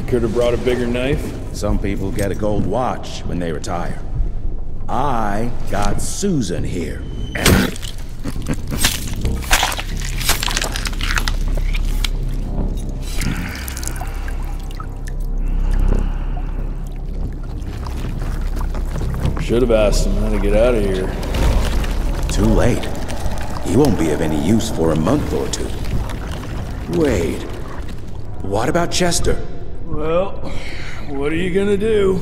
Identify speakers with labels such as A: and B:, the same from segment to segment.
A: Could have brought a bigger knife.
B: Some people get a gold watch when they retire. I got Susan here.
A: Should have asked him how to get out of here.
B: Too late. He won't be of any use for a month or two. Wait. What about Chester?
A: Well, what are you gonna do?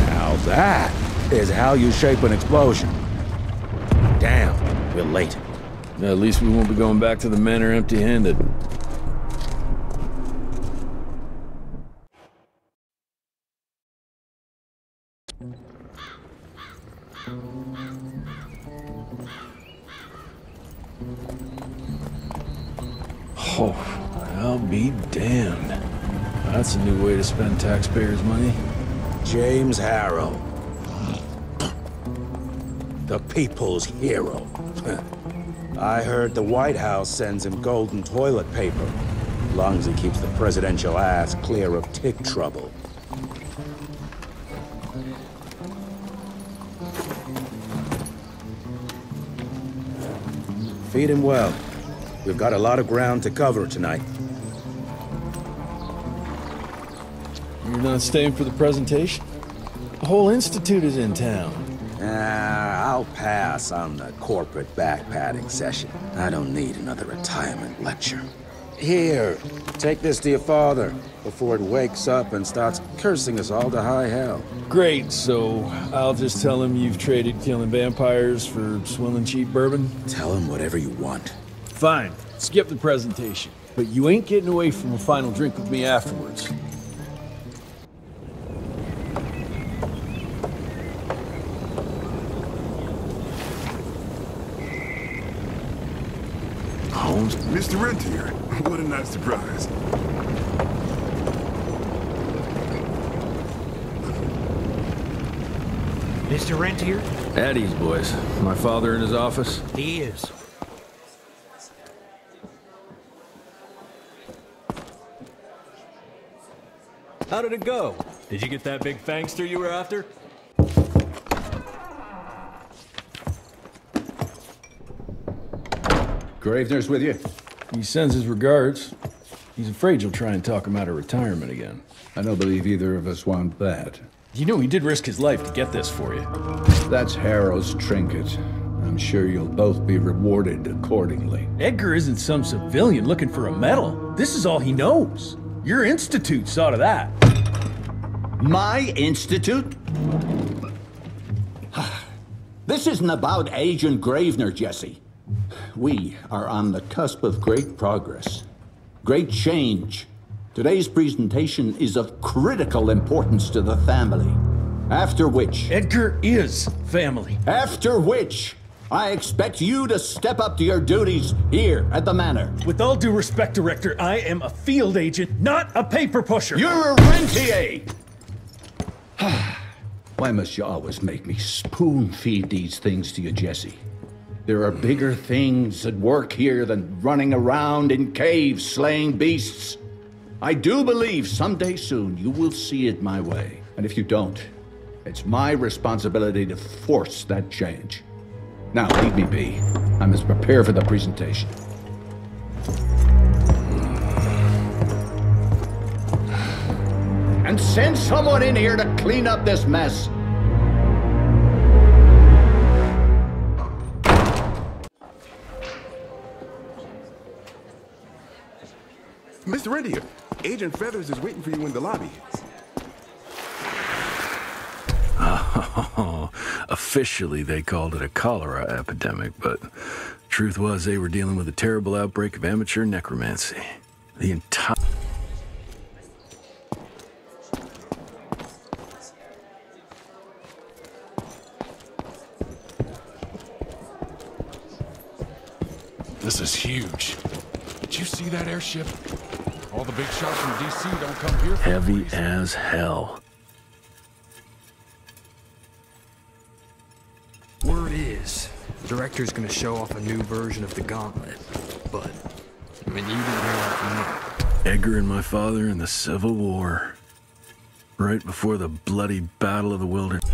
B: Now that is how you shape an explosion. Damn, we're late.
A: At least we won't be going back to the manor empty-handed. Oh, I'll be damned. That's a new way to spend taxpayers' money.
B: James Harrow. The people's hero. I heard the White House sends him golden toilet paper, as long as he keeps the presidential ass clear of tick trouble. Feed him well. We've got a lot of ground to cover tonight.
A: You're not staying for the presentation? The whole institute is in town.
B: I'll pass on the corporate backpatting session. I don't need another retirement lecture. Here, take this to your father before it wakes up and starts cursing us all to high hell.
A: Great, so I'll just tell him you've traded killing vampires for swilling cheap bourbon?
B: Tell him whatever you want.
A: Fine, skip the presentation. But you ain't getting away from a final drink with me afterwards.
C: Holmes, Mr. Rentier. What a nice surprise.
D: Mr. Rentier?
A: At ease, boys. My father in his office?
D: He is.
E: How did it go? Did you get that big fangster you were after?
F: Gravener's with you?
A: He sends his regards. He's afraid you'll try and talk him out of retirement again.
F: I don't believe either of us want that.
A: You know he did risk his life to get this for you.
F: That's Harrow's trinket. I'm sure you'll both be rewarded accordingly.
A: Edgar isn't some civilian looking for a medal. This is all he knows. Your institute saw to that.
G: My institute? This isn't about Agent Gravener, Jesse. We are on the cusp of great progress, great change. Today's presentation is of critical importance to the family. After which...
A: Edgar is family.
G: After which, I expect you to step up to your duties here at the manor.
A: With all due respect, Director, I am a field agent, not a paper pusher.
G: You're a rentier!
F: Why must you always make me spoon-feed these things to you, Jesse? There are bigger things at work here than running around in caves slaying beasts. I do believe someday soon you will see it my way. And if you don't, it's my responsibility to force that change. Now, leave me be. I must prepare for the presentation.
G: And send someone in here to clean up this mess.
C: Mr. Rentier, Agent Feathers is waiting for you in the lobby.
A: Oh, officially they called it a cholera epidemic, but truth was they were dealing with a terrible outbreak of amateur necromancy. The entire...
H: This is huge. Did you see that airship? All the big shots from DC don't come here.
A: Heavy as hell.
D: Word is, the director's gonna show off a new version of the gauntlet.
H: but I mean, you didn't hear that from me.
A: Edgar and my father in the Civil War. Right before the bloody Battle of the Wilderness.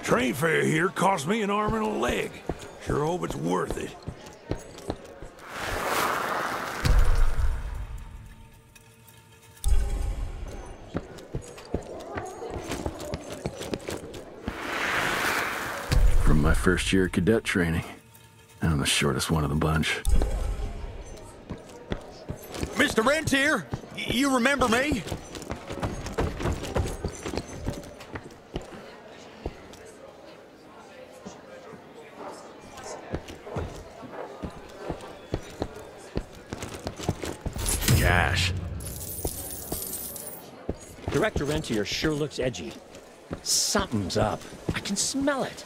D: Train fare here cost me an arm and a leg. Sure hope it's worth it.
A: From my first year of cadet training. I'm the shortest one of the bunch.
D: Mr. Rentier, you remember me?
A: Cash.
I: Director Rentier sure looks edgy. Something's up. I can smell it.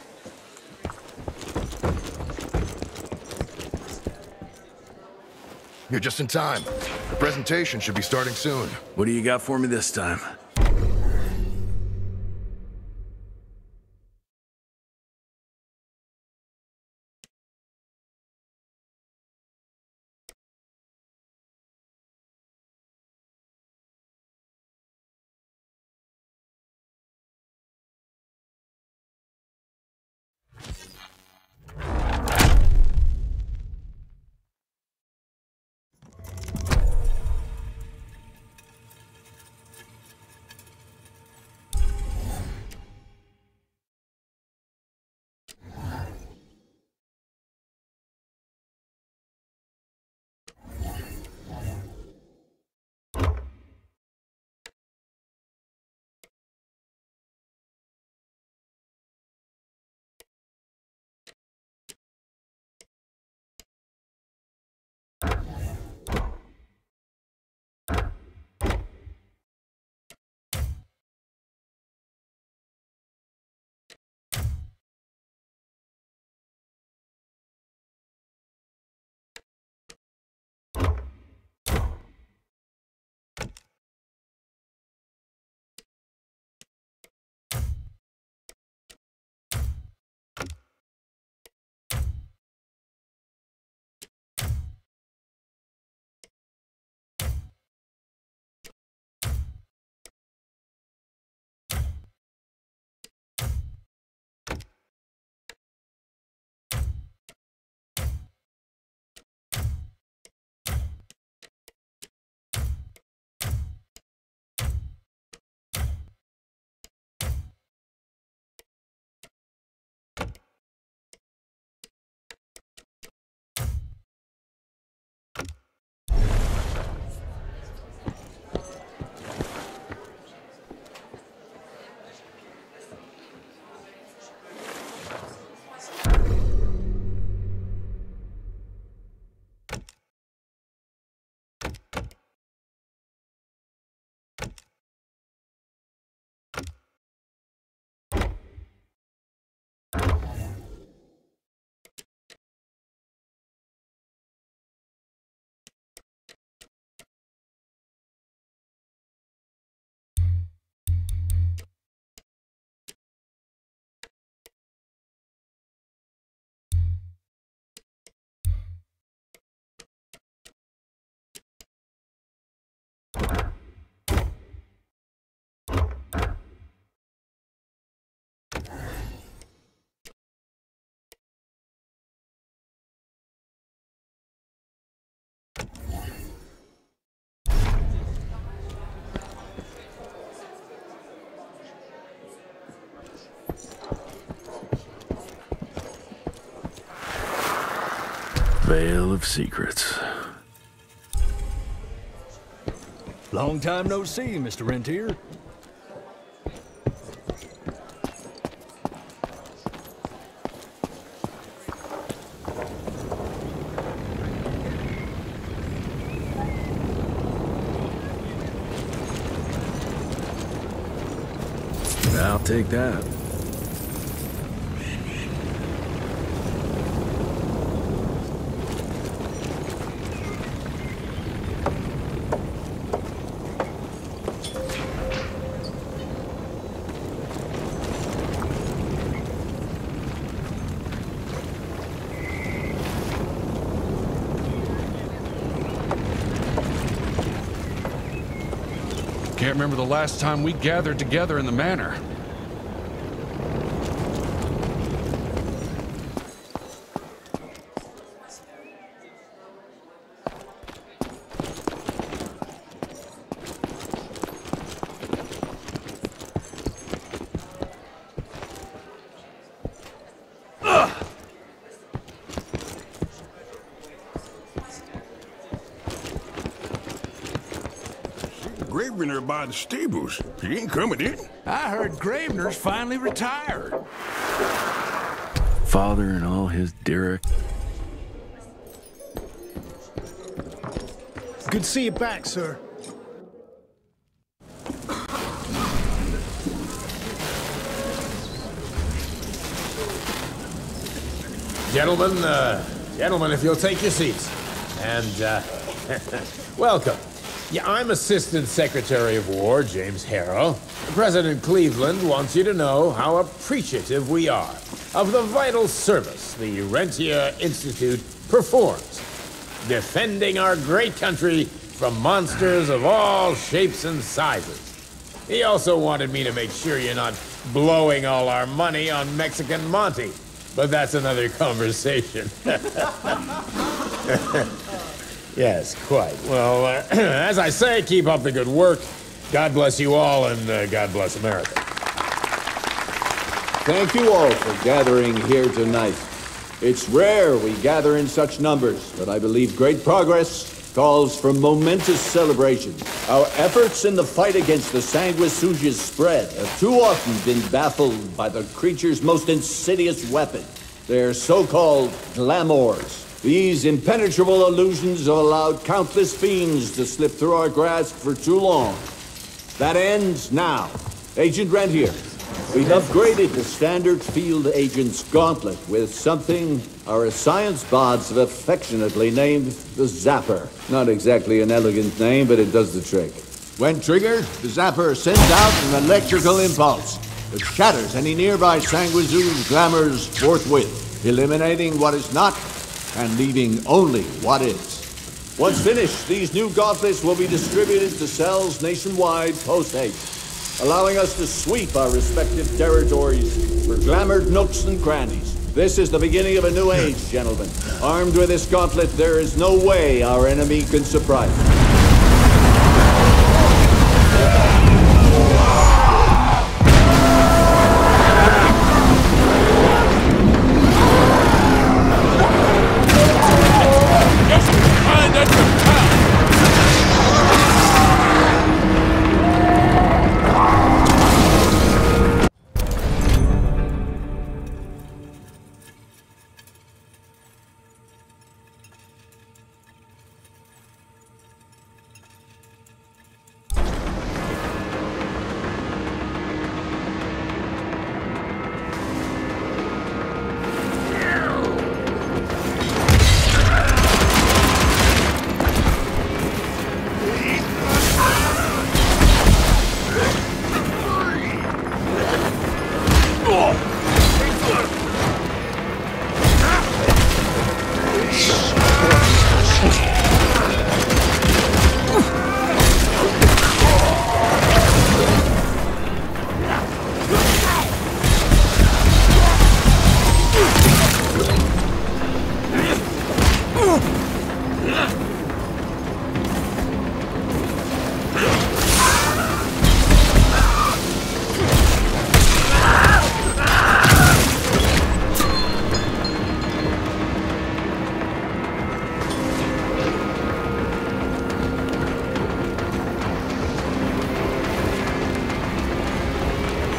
J: You're just in time. The presentation should be starting soon.
A: What do you got for me this time? Veil of Secrets.
E: Long time no see, Mr. Rentier.
A: I'll take that.
H: Can't remember the last time we gathered together in the manor.
C: Gravener by the stables. He ain't coming in.
D: I heard Gravener's finally retired.
A: Father and all his Derek.
K: Good to see you back, sir.
L: Gentlemen, if you'll take your seats. And, welcome. Yeah, I'm Assistant Secretary of War, James Harrow. President Cleveland wants you to know how appreciative we are of the vital service the Rentier Institute performs, defending our great country from monsters of all shapes and sizes. He also wanted me to make sure you're not blowing all our money on Mexican Monty, but that's another conversation. Yes, quite. Well, as I say, keep up the good work. God bless you all, and God bless America.
G: Thank you all for gathering here tonight. It's rare we gather in such numbers, but I believe great progress calls for momentous celebration. Our efforts in the fight against the sanguisuga's spread have too often been baffled by the creature's most insidious weapon, their so-called glamours. These impenetrable illusions have allowed countless fiends to slip through our grasp for too long. That ends now. Agent Rentier, we've upgraded the standard field agent's gauntlet with something our science bots have affectionately named the Zapper. Not exactly an elegant name, but it does the trick. When triggered, the Zapper sends out an electrical impulse that shatters any nearby sanguisuga's glamours forthwith, eliminating what is not and leaving only what is. Once finished, these new gauntlets will be distributed to cells nationwide post-haste, allowing us to sweep our respective territories for glamoured nooks and crannies. This is the beginning of a new age, gentlemen. Armed with this gauntlet, there is no way our enemy can surprise us.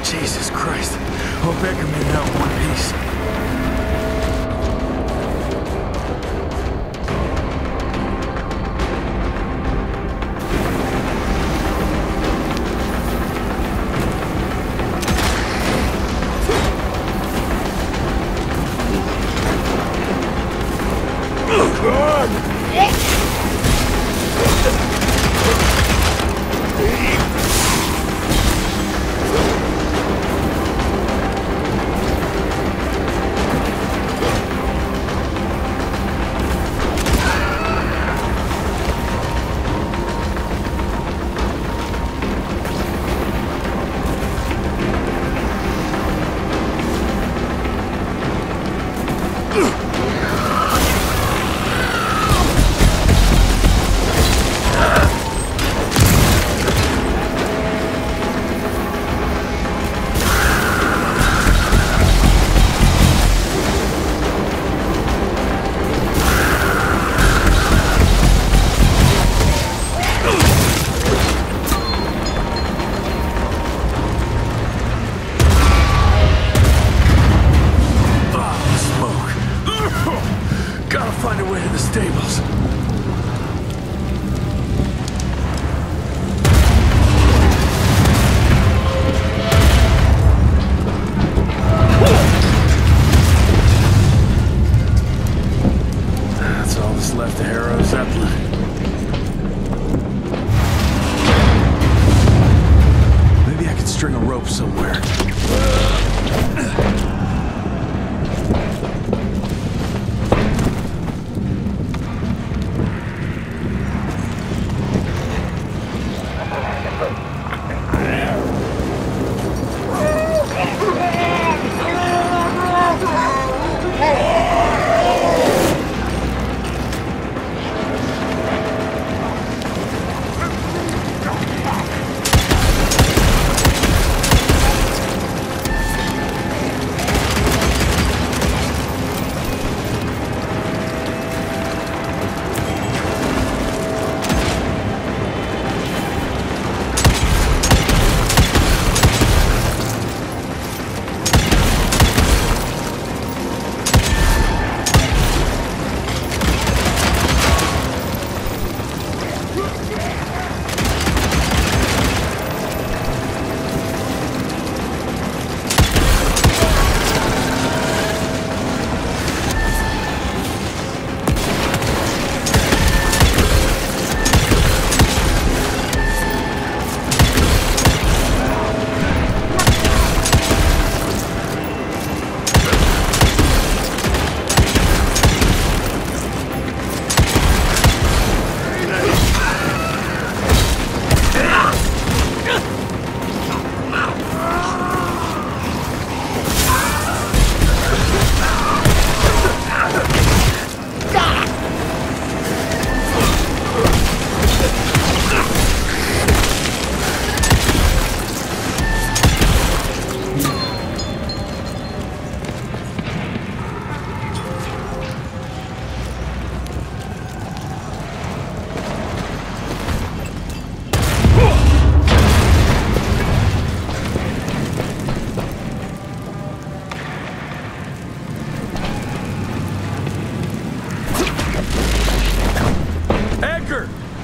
A: Jesus Christ. Hope Edgar made it out in one piece. find a way to the stables. That's all that's left of Harrow Zeppelin. Maybe I could string a rope somewhere.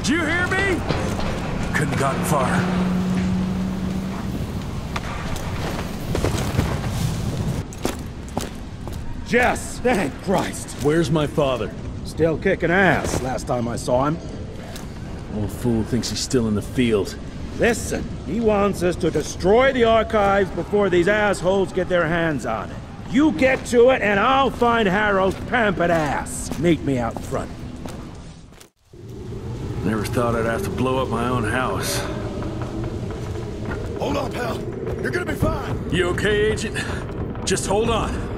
A: Did you hear me? Couldn't have gotten far.
K: Jess! Thank Christ!
A: Where's my father?
K: Still kicking ass, last time I saw him.
A: Old fool thinks he's still in the field.
K: Listen, he wants us to destroy the archives before these assholes get their hands on it. You get to it, and I'll find Harrow's pampered ass. Meet me out front.
A: Never thought I'd have to blow up my own house.
J: Hold on, pal. You're gonna be fine.
A: You okay, Agent? Just hold on.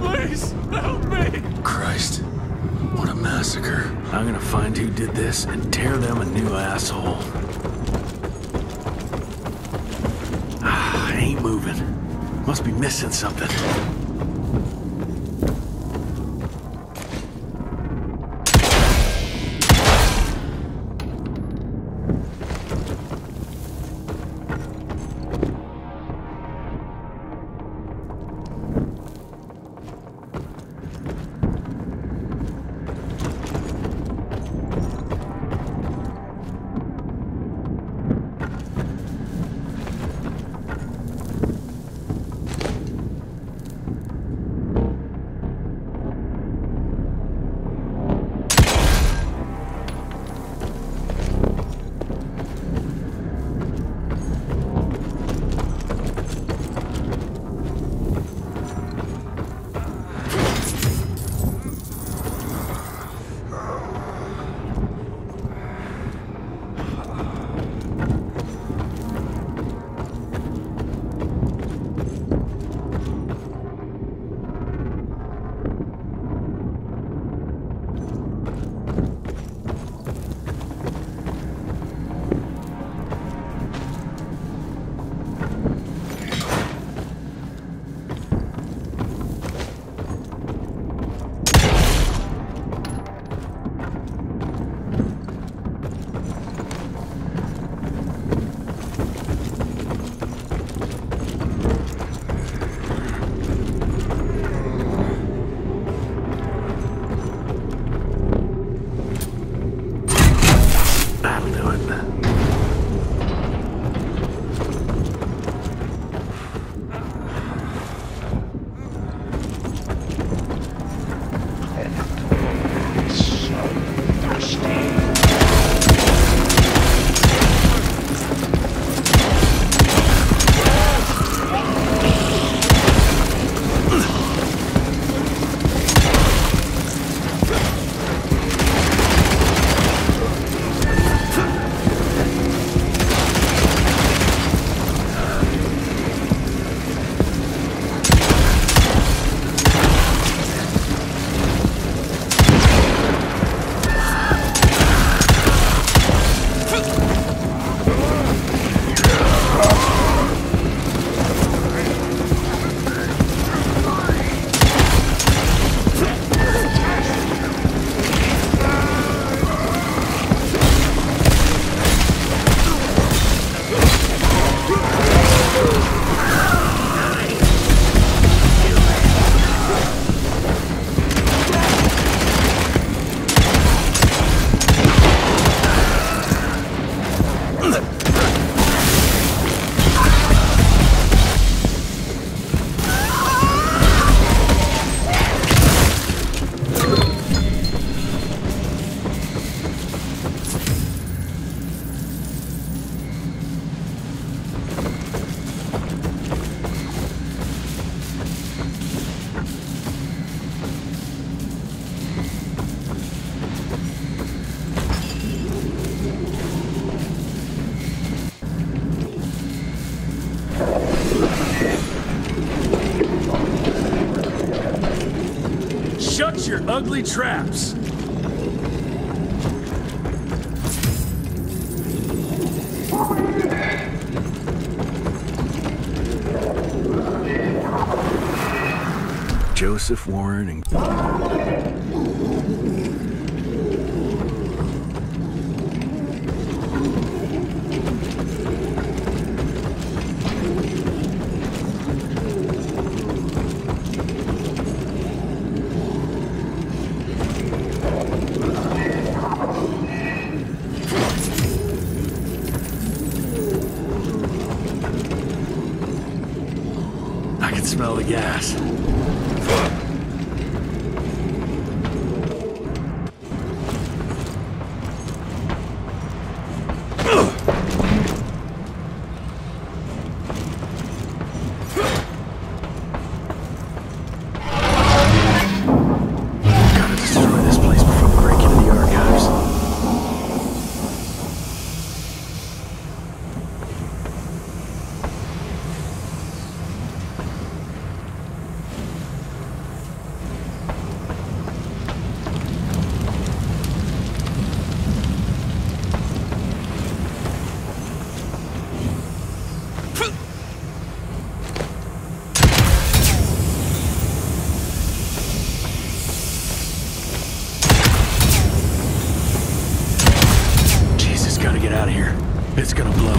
A: Please, help me! Christ, what a massacre. I'm gonna find who did this and tear them a new asshole. Ain't moving. Must be missing something.
D: ugly traps.
A: Joseph Warren and... I can smell the gas. Gotta destroy this place before we break into the archives. Jesus, gotta get out of here. It's gonna blow.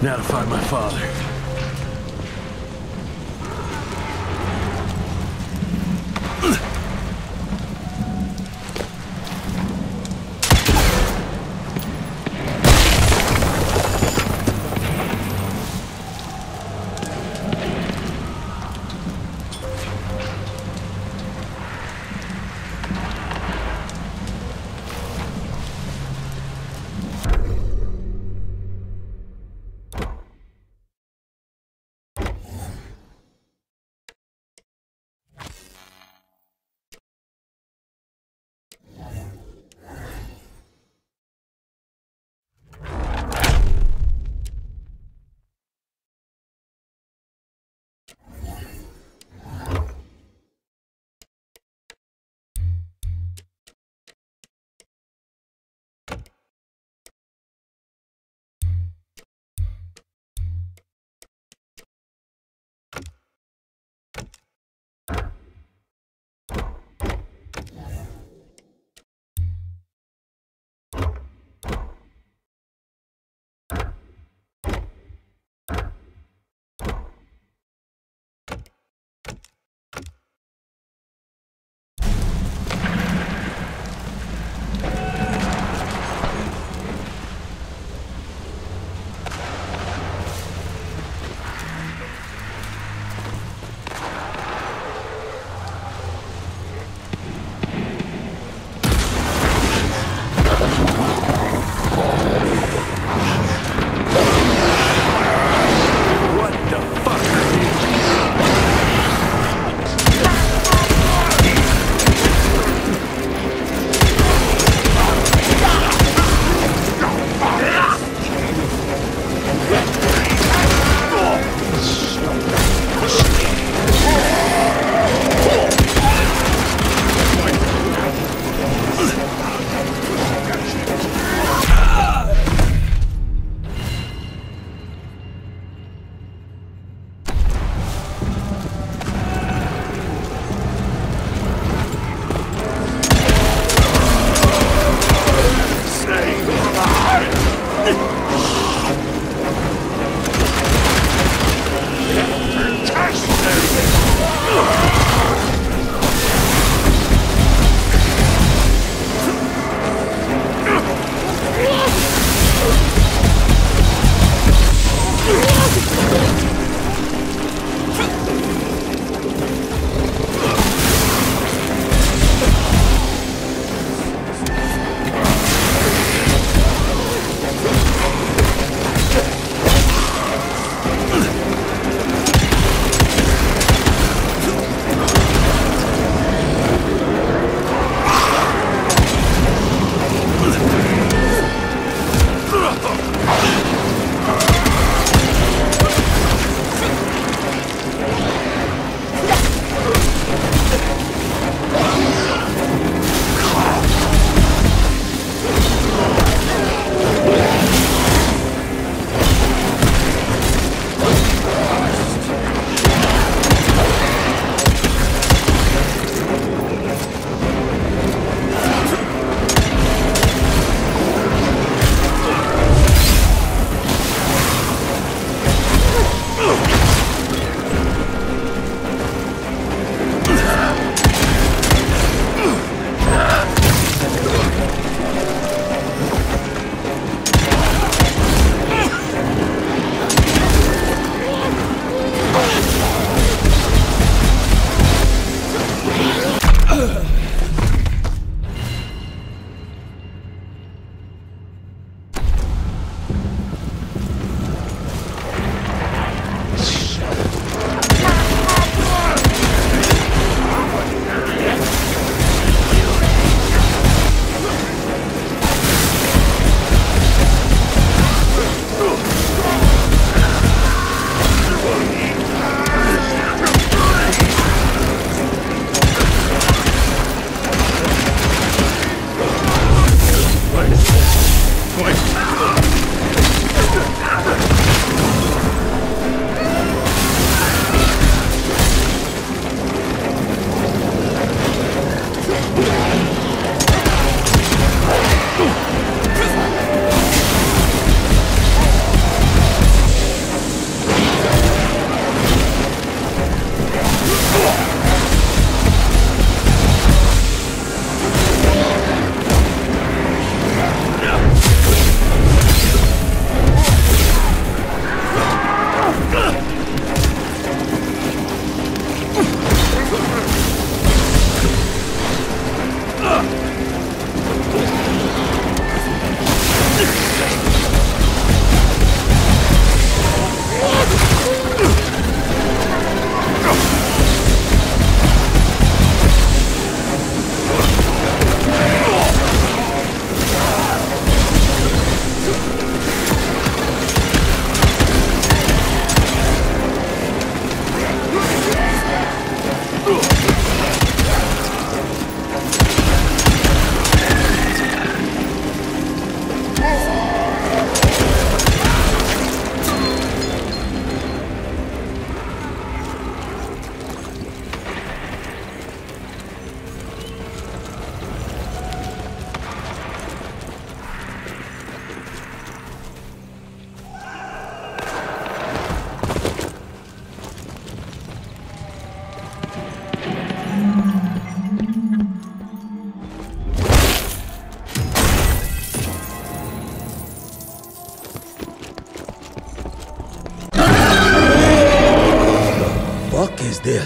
A: Now to find my father.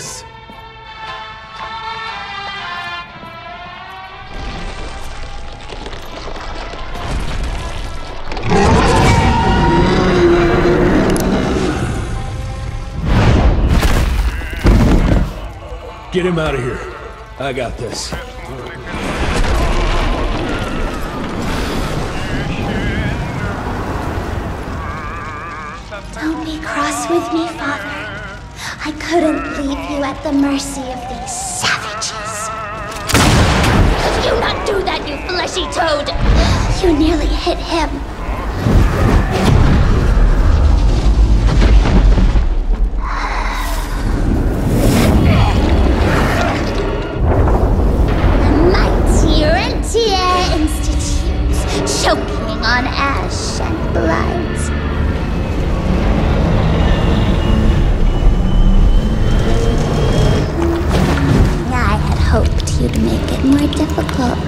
A: this.
D: Get him out of here. I got this.
M: Don't be cross with me, Father. I couldn't leave you at the mercy of these savages. Could you not do that, you fleshy toad? You nearly hit him. Choking on ash and blood. I had hoped you'd make it more difficult.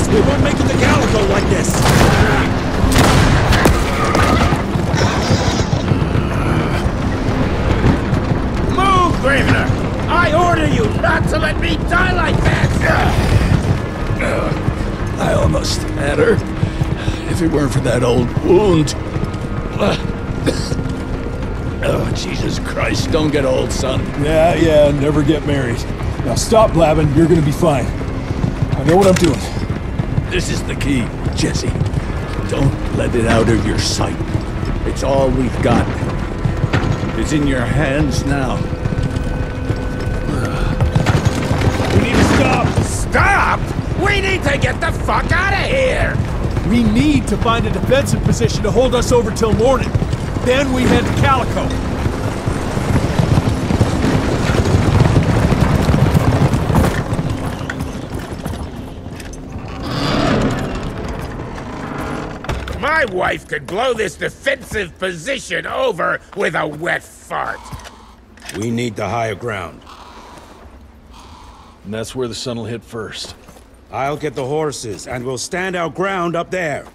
K: We won't make it to Calico like this!
L: Move, Gravener! I order you not to let me die like that!
D: I almost had her. If it weren't for that old wound. Oh, Jesus Christ, don't get old, son.
N: Yeah, never get married. Now stop blabbing, you're gonna be fine. I know what I'm doing.
D: This is the key, Jesse. Don't let it out of your sight. It's all we've got. It's in your hands now.
K: We need to stop!
L: Stop? We need to get the fuck out of here!
N: We need to find a defensive position to hold us over till morning. Then we head to Calico.
L: My wife could blow this defensive position over with a wet fart.
K: We need the higher ground.
D: And that's where the sun will hit first.
K: I'll get the horses, and we'll stand our ground up there.